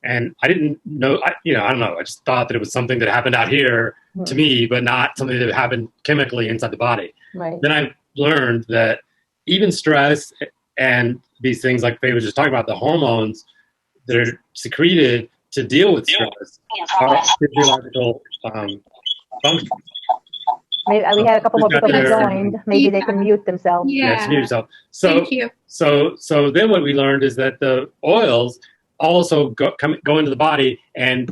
And I didn't know, I don't know. I just thought that it was something that happened out here to me, but not something that happened chemically inside the body. Right. Then I learned that even stress and these things like Faye was just talking about, the hormones that are secreted to deal with stress are physiological functions. Maybe we had a couple more people that joined. Maybe they can mute themselves. Yes, mute yourself. So, thank you. So then what we learned is that the oils also go into the body and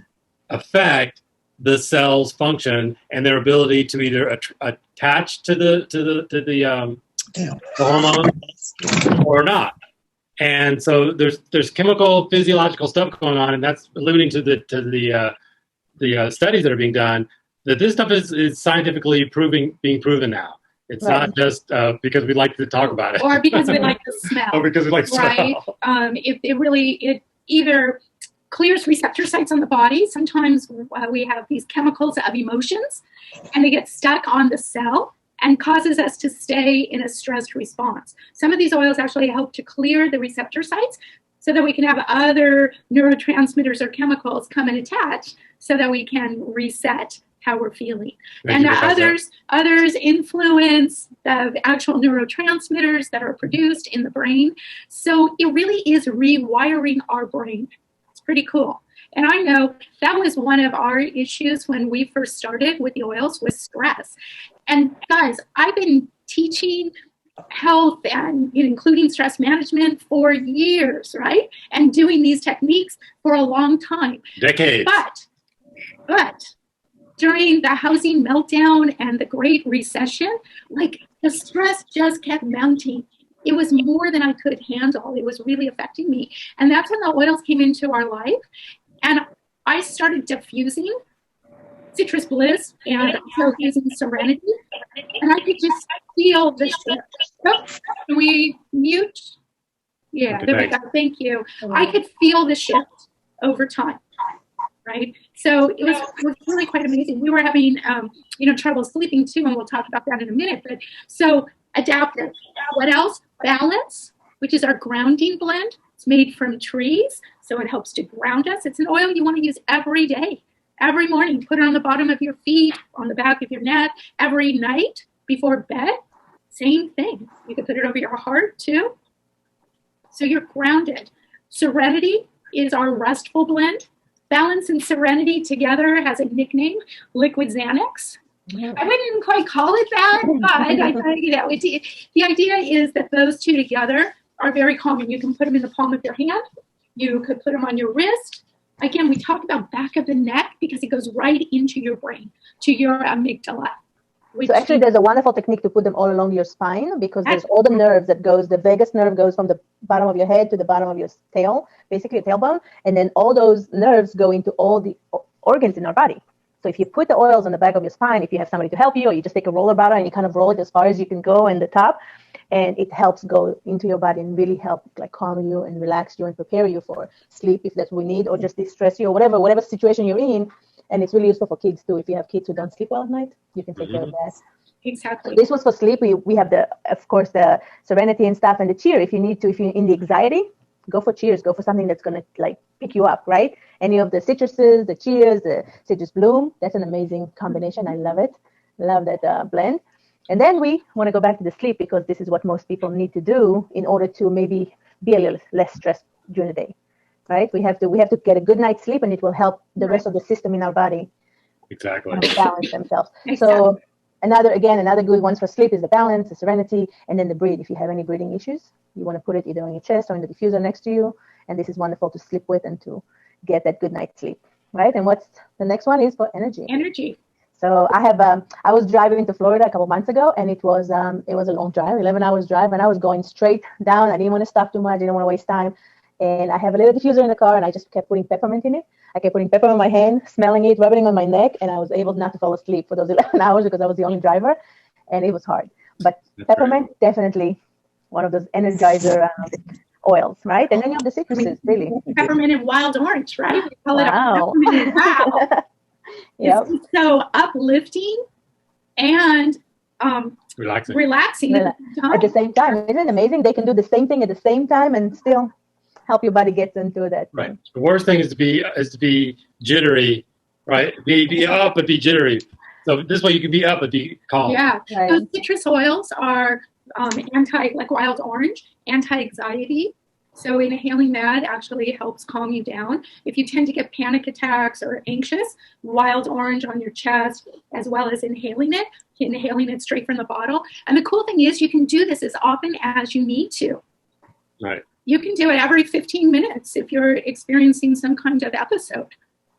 affect the cell's function and their ability to either attach to the hormone or not. And so there's chemical physiological stuff going on, and that's alluding to the studies that are being done. That this stuff is scientifically being proven now. It's not just because we like to talk about it, or because we like the smell, or because we like the smell. It either clears receptor sites on the body. Sometimes we have these chemicals of emotions, and they get stuck on the cell and causes us to stay in a stressed response. Some of these oils actually help to clear the receptor sites so that we can have other neurotransmitters or chemicals come and attach so that we can reset how we're feeling. And others influence the actual neurotransmitters that are produced in the brain. So it really is rewiring our brain. It's pretty cool. And I know that was one of our issues when we first started with the oils, was stress. And guys, I've been teaching health and including stress management for years, right? And doing these techniques for a long time. Decades. But during the housing meltdown and the Great Recession, like the stress just kept mounting. It was more than I could handle. It was really affecting me. And that's when the oils came into our life. And I started diffusing Citrus Bliss and also using Serenity. And I could just feel the shift. Oh, can we mute? Yeah, Okay, there we go. Thank you. I could feel the shift over time. Right. So it was really quite amazing. We were having, trouble sleeping too, and we'll talk about that in a minute. But so adaptive. What else? Balance, which is our grounding blend. It's made from trees, so it helps to ground us. It's an oil you want to use every day, every morning. Put it on the bottom of your feet, on the back of your neck, every night before bed. Same thing. You can put it over your heart too. So you're grounded. Serenity is our restful blend. Balance and Serenity together has a nickname, Liquid Xanax. I wouldn't quite call it that, but I thought, the idea is that those two together are very calming. You can put them in the palm of your hand. You could put them on your wrist. Again, we talk about back of the neck because it goes right into your brain, to your amygdala. So actually, there's a wonderful technique to put them all along your spine because there's all the nerves that goes. The vagus nerve goes from the bottom of your head to the bottom of your tail, basically a tailbone, and then all those nerves go into all the organs in our body. So if you put the oils on the back of your spine, if you have somebody to help you, or you just take a roller bottle and you kind of roll it as far as you can go in the top, and it helps go into your body and really help like calm you and relax you and prepare you for sleep if that's what we need, or just distress you or whatever situation you're in. And it's really useful for kids too. If you have kids who don't sleep well at night, you can take care of that. Exactly. This was for sleep. We have of course, the Serenity and stuff, and the cheer. If you're in the anxiety, go for cheers. Go for something that's gonna like pick you up, right? Any of the citruses, the cheers, the citrus bloom. That's an amazing combination. I love it. Love that blend. And then we want to go back to the sleep because this is what most people need to do in order to maybe be a little less stressed during the day. Right? We have to get a good night's sleep, and it will help the rest of the system in our body Exactly. balance themselves. Exactly. So another good ones for sleep is the balance, the Serenity, and then the breathe. If you have any breathing issues, you want to put it either on your chest or in the diffuser next to you, and this is wonderful to sleep with and to get that good night's sleep. Right? And what's the next one is for energy. Energy. So I was driving to Florida a couple months ago, and it was a long drive, 11 hours drive, and I was going straight down. I didn't want to stop too much. I didn't want to waste time. And I have a little diffuser in the car, and I just kept putting peppermint in it. I kept putting pepper on my hand, smelling it, rubbing it on my neck, and I was able not to fall asleep for those 11 hours because I was the only driver, and it was hard. But That's peppermint, definitely one of those energizer oils, right? And then you have the citruses, really. Peppermint and wild orange, right? We call Wow. it a peppermint. Wow. Yep. It's so uplifting and relaxing At the same time. Isn't it amazing? They can do the same thing at the same time and still help your body get into that. Right. The worst thing is to be jittery, right? Be up but be jittery. So this way you can be up but be calm. Yeah. Right. Those citrus oils are like wild orange, anti-anxiety. So inhaling that actually helps calm you down. If you tend to get panic attacks or anxious, wild orange on your chest, as well as inhaling it straight from the bottle. And the cool thing is you can do this as often as you need to. Right. You can do it every 15 minutes if you're experiencing some kind of episode,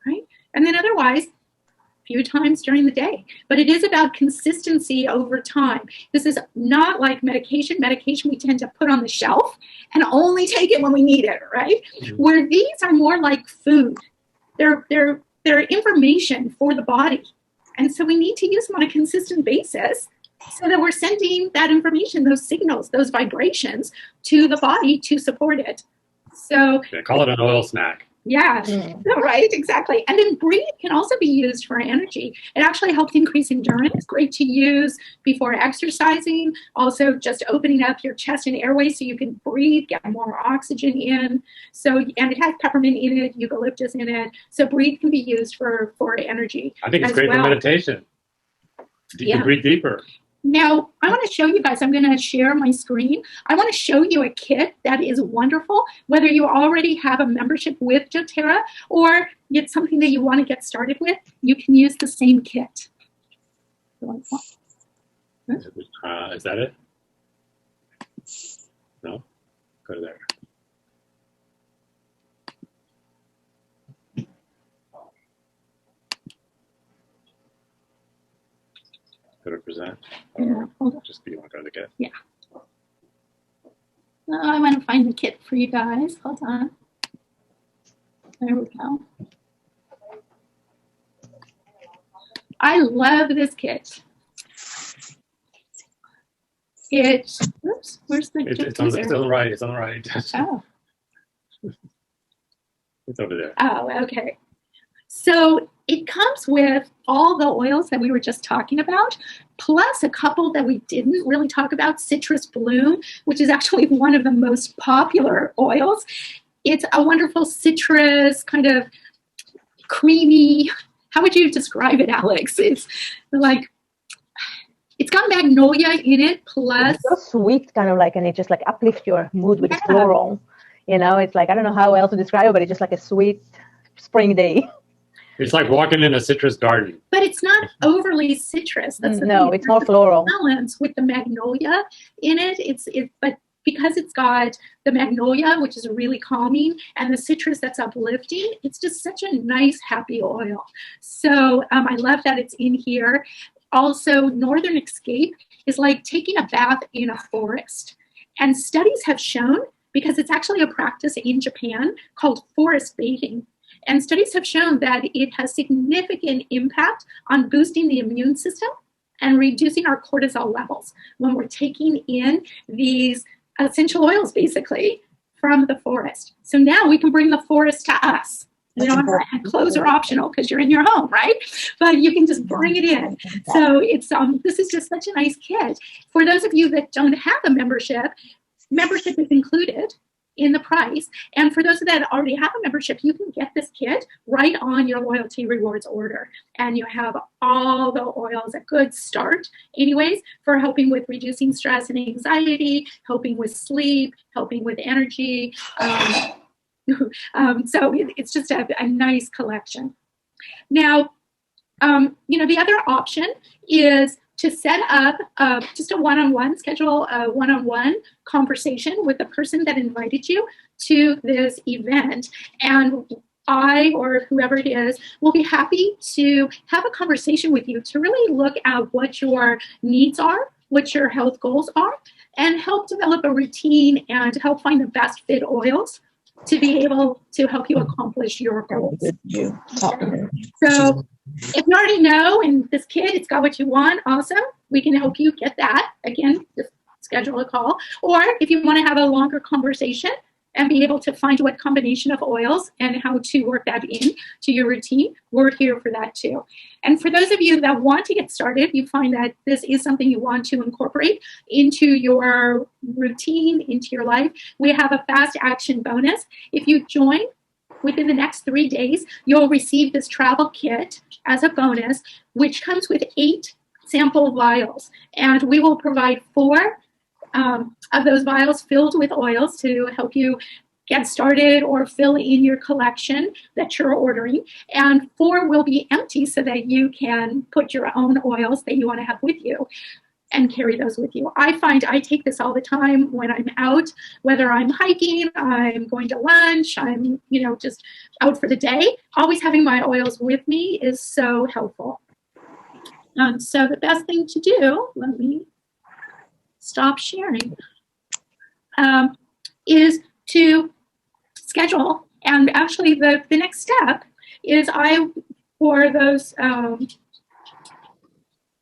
right? And then otherwise, few times during the day. But it is about consistency over time. This is not like medication. Medication we tend to put on the shelf and only take it when we need it, right? Mm-hmm. Where these are more like food. They're information for the body. And so we need to use them on a consistent basis so that we're sending that information, those signals, those vibrations to the body to support it. So call it an oil snack. Yeah, right, exactly. And then breathe can also be used for energy. It actually helps increase endurance. Great to use before exercising. Also, just opening up your chest and airway so you can breathe, get more oxygen in. So, and it has peppermint in it, eucalyptus in it. So, breathe can be used for energy. I think it's great for meditation. You can breathe deeper. Now, I want to show you guys, I'm going to share my screen. I want to show you a kit that is wonderful, whether you already have a membership with doTERRA or it's something that you want to get started with, you can use the same kit. Is that it? No? Go to there. to represent. Yeah, hold on. Just be one to get. Oh, I want to find the kit for you guys. Hold on. There we go. I love this kit. Oops, where's the It's on the right. It's on the right. Oh. It's over there. Oh, okay. So it comes with all the oils that we were just talking about, plus a couple that we didn't really talk about, Citrus Bloom, which is actually one of the most popular oils. It's a wonderful citrus, kind of creamy. How would you describe it, Alex? It's like, it's got magnolia in it, plus. It's so sweet, kind of like, and it just like uplift your mood with Yeah. floral. You know, it's like, I don't know how else to describe it, but it's just like a sweet spring day. It's like walking in a citrus garden. But it's not overly citrus. That's the No, thing. it's more floral. Balance with the magnolia in it. But because it's got the magnolia, which is really calming, and the citrus that's uplifting, it's just such a nice, happy oil. So I love that it's in here. Also, Northern Escape is like taking a bath in a forest. And studies have shown, because it's actually a practice in Japan called forest bathing. And studies have shown that it has significant impact on boosting the immune system and reducing our cortisol levels when we're taking in these essential oils, basically, from the forest. So now we can bring the forest to us. We don't have to, clothes are optional because you're in your home, right? But you can just bring it in. So it's this is just such a nice kit. For those of you that don't have a membership is included in the price. And for those that already have a membership, you can get this kit right on your loyalty rewards order. And you have all the oils, a good start anyways, for helping with reducing stress and anxiety, helping with sleep, helping with energy. So it's just a nice collection. Now, the other option is to set up just a one-on-one, schedule a one-on-one conversation with the person that invited you to this event. And I, or whoever it is, will be happy to have a conversation with you to really look at what your needs are, what your health goals are, and help develop a routine and help find the best fit oils to be able to help you accomplish your goals. So if you already know in this kit, it's got what you want, awesome. We can help you get that. Again, just schedule a call. Or if you want to have a longer conversation and be able to find what combination of oils and how to work that in to your routine, we're here for that too. And for those of you that want to get started, you find that this is something you want to incorporate into your routine, into your life, we have a fast action bonus. If you join within the next 3 days, you'll receive this travel kit as a bonus, which comes with 8 sample vials. And we will provide 4 of those vials filled with oils to help you get started or fill in your collection that you're ordering. And 4 will be empty so that you can put your own oils that you want to have with you and carry those with you. I find I take this all the time when I'm out, whether I'm hiking, I'm going to lunch, I'm, just out for the day. Always having my oils with me is so helpful. So the best thing to do, let me stop sharing, is to schedule. And actually the next step is for those, how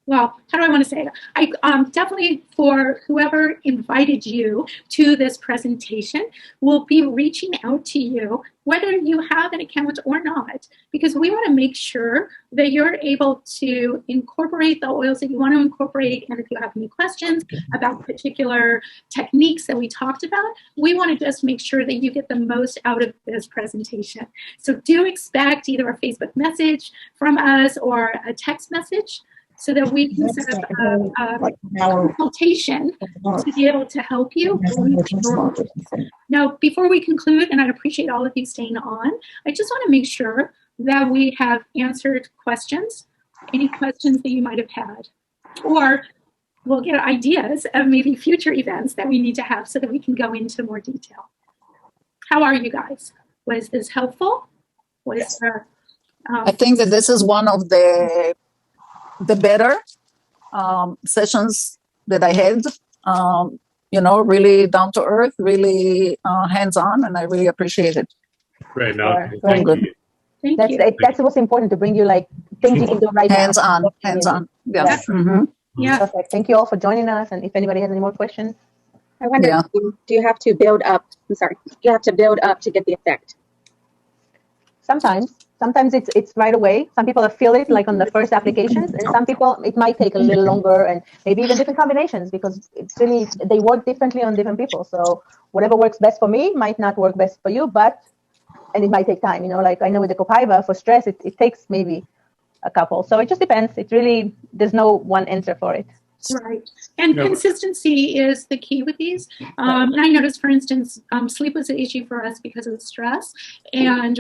do I want to say it? Definitely for whoever invited you to this presentation will be reaching out to you, whether you have an account or not, because we want to make sure that you're able to incorporate the oils that you want to incorporate. And if you have any questions about particular techniques that we talked about, we want to just make sure that you get the most out of this presentation. So do expect either a Facebook message from us or a text message, so that we can set up a consultation to be able to help you. Now, before we conclude, and I appreciate all of you staying on, I just want to make sure that we have answered questions, any questions that you might have had, or we'll get ideas of maybe future events that we need to have so that we can go into more detail. How are you guys? Was this helpful? I think that this is one of the better sessions that I had. Really down to earth, really hands on, and I really appreciate it. Great, Mel. Sure. Thank Good. you. Thank you. That's what's important, to bring you like things you can do right Hands now. on, hands on. Yeah. Yeah. Mhm. Yeah. Perfect. Thank you all for joining us. And if anybody has any more questions. I wonder, Yeah. do you have to build up? I'm sorry. Do you have to build up to get the effect? Sometimes it's right away. Some people feel it like on the first applications, and some people it might take a little longer, and maybe even different combinations, because it's really, they work differently on different people. So whatever works best for me might not work best for you, and it might take time. Like I know with the Copaiba for stress, it takes maybe a couple. So it just depends. It really, there's no one answer for it. Right. And No. consistency is the key with these. And I noticed, for instance, sleep was an issue for us because of the stress. And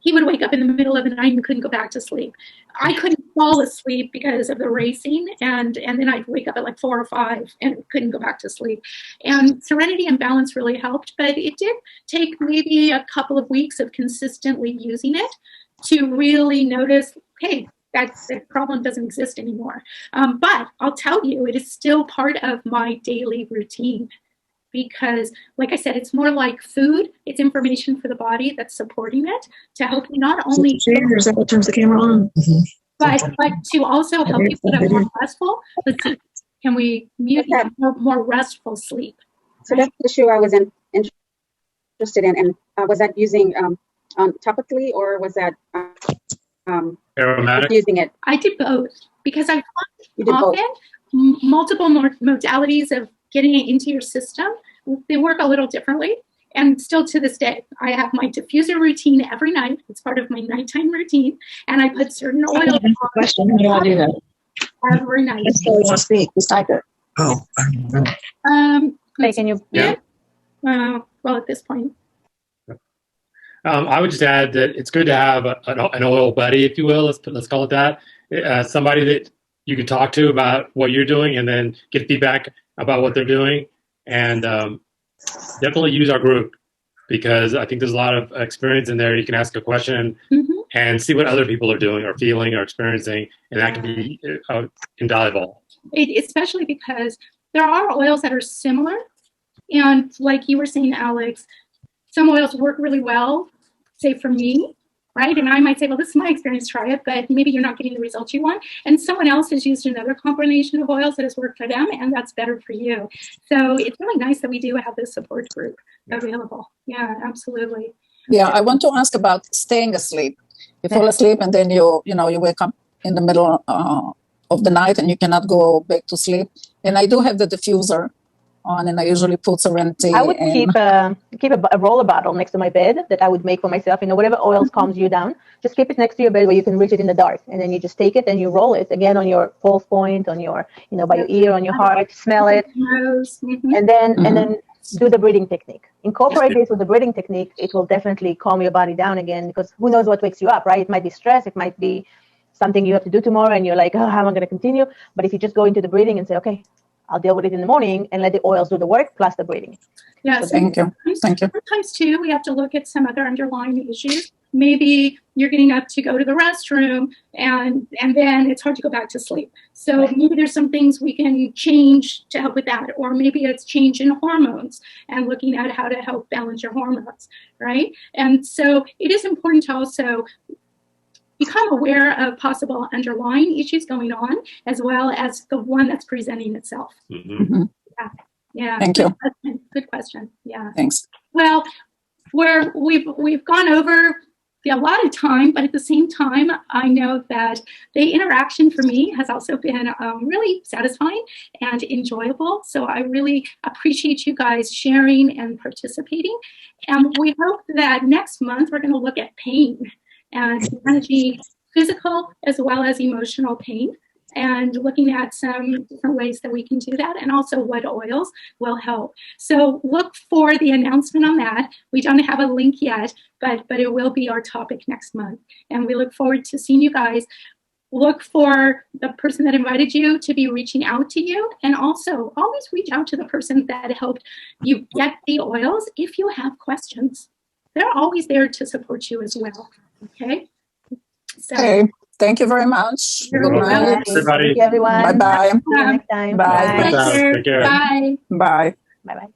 he would wake up in the middle of the night and couldn't go back to sleep. I couldn't fall asleep because of the racing. And then I'd wake up at like 4 or 5 and couldn't go back to sleep. And Serenity and Balance really helped. But it did take maybe a couple of weeks of consistently using it to really notice, hey, that problem doesn't exist anymore. But I'll tell you, it is still part of my daily routine, because, like I said, it's more like food. It's information for the body that's supporting it to help you not only turns the camera on. but to also help you get a more restful. Let's see, can we mute you? More restful sleep? So that's the issue I was interested in. And was that using topically, or was that Aromatic. using it? I did both, because I You did both. often multiple modalities of getting it into your system. They work a little differently. And still to this day, I have my diffuser routine every night. It's part of my nighttime routine. And I put certain oils Question. How do I do that? every night. Let's go to speak. Just type it. Oh, I remember. Like, can you? Yeah. Well, at this point. I would just add that it's good to have an oil buddy, if you will. Let's call it that. Somebody that you can talk to about what you're doing, and then get feedback about what they're doing. And definitely use our group, because I think there's a lot of experience in there. You can ask a question and see what other people are doing or feeling or experiencing, and that can be invaluable. Especially because there are oils that are similar. And like you were saying, Alex, some oils work really well, say for me, right? And I might say, well, this is my experience, try it, but maybe you're not getting the results you want. And someone else has used another combination of oils that has worked for them, and that's better for you. So it's really nice that we do have this support group available. Yeah, absolutely. Yeah, I want to ask about staying asleep. You fall asleep, and then you wake up in the middle of the night and you cannot go back to sleep. And I do have the diffuser on, and I usually put Serenity. I would keep a roller bottle next to my bed that I would make for myself. Whatever oils calms you down, just keep it next to your bed where you can reach it in the dark, and then you just take it and you roll it again on your pulse point, on your, by your ear, on your heart, smell it, and then do the breathing technique. Incorporate this with the breathing technique. It will definitely calm your body down again, because who knows what wakes you up, right? It might be stress, it might be something you have to do tomorrow, and you're like, oh, how am I going to continue? But if you just go into the breathing and say, okay, I'll deal with it in the morning, and let the oils do the work plus the breathing. Yes. Thank you. Sometimes too, we have to look at some other underlying issues. Maybe you're getting up to go to the restroom, and then it's hard to go back to sleep. So maybe there's some things we can change to help with that, or maybe it's change in hormones and looking at how to help balance your hormones, right? And so it is important to also become aware of possible underlying issues going on, as well as the one that's presenting itself. Mm-hmm. Yeah. Thank you. Good question. Yeah. Thanks. Well, we've gone over a lot of time, but at the same time, I know that the interaction for me has also been really satisfying and enjoyable. So I really appreciate you guys sharing and participating. And we hope that next month we're going to look at pain and energy, physical as well as emotional pain, and looking at some different ways that we can do that, and also what oils will help. So look for the announcement on that. We don't have a link yet, but it will be our topic next month. And we look forward to seeing you guys. Look for the person that invited you to be reaching out to you, and also always reach out to the person that helped you get the oils if you have questions. They're always there to support you as well. Okay? So, Okay. Thank you very much. You're Good welcome. night. Everybody. Thank you, everyone. Bye bye. See you next time. Bye. Thanks, Alex. Take care. Bye. Bye. Bye bye.